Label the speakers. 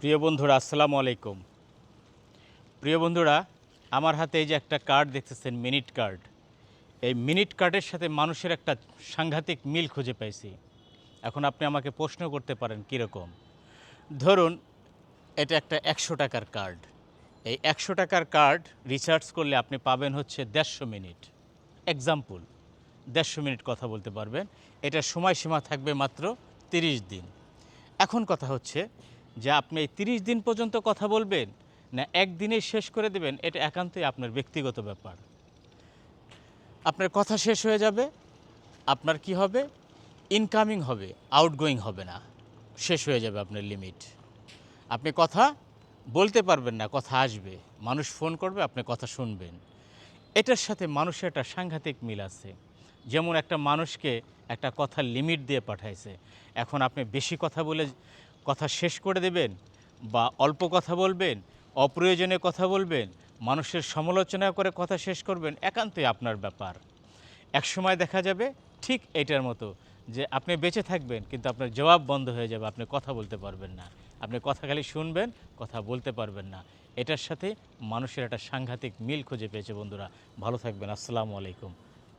Speaker 1: প্রিয় বন্ধুরা আসসালামু আলাইকুম। প্রিয় বন্ধুরা, আমার হাতে এই যে একটা কার্ড দেখতেছেন, মিনিট কার্ড। এই মিনিট কার্ডের সাথে মানুষের একটা সাংঘাতিক মিল খুঁজে পাইছি। এখন আপনি আমাকে প্রশ্ন করতে পারেন কীরকম। ধরুন এটা একটা ১০০ টাকার কার্ড। এই ১০০ টাকার কার্ড রিচার্জ করলে আপনি পাবেন হচ্ছে ১৫০ মিনিট। এক্সাম্পল, ১৫০ মিনিট কথা বলতে পারবেন। এটার সময়সীমা থাকবে মাত্র ৩০ দিন। এখন কথা হচ্ছে যে আপনি এই ৩০ দিন পর্যন্ত কথা বলবেন না একদিনেই শেষ করে দেবেন, এটা একান্তই আপনার ব্যক্তিগত ব্যাপার। আপনার কথা শেষ হয়ে যাবে, আপনার কি হবে, ইনকামিং হবে, আউটগোয়িং হবে না, শেষ হয়ে যাবে আপনার লিমিট। আপনি কথা বলতে পারবেন না, কথা আসবে, মানুষ ফোন করবে, আপনি কথা শুনবেন। এটার সাথে মানুষের একটা সাংঘাতিক মিল আছে। যেমন একটা মানুষকে একটা কথার লিমিট দিয়ে পাঠাইছে, এখন আপনি বেশি কথা বলে কথা শেষ করে দেবেন বা অল্প কথা বলবেন, অপ্রয়োজনে কথা বলবেন, মানুষের সমালোচনা করে কথা শেষ করবেন, একান্তই আপনার ব্যাপার। একসময় দেখা যাবে ঠিক এটার মতো যে আপনি বেঁচে থাকবেন কিন্তু আপনার জবাব বন্ধ হয়ে যাবে, আপনি কথা বলতে পারবেন না, আপনি কথা খালি শুনবেন, কথা বলতে পারবেন না। এটার সাথে মানুষের একটা সাংঘাতিক মিল খুঁজে পেয়েছে বন্ধুরা। ভালো থাকবেন, আসসালামু আলাইকুম।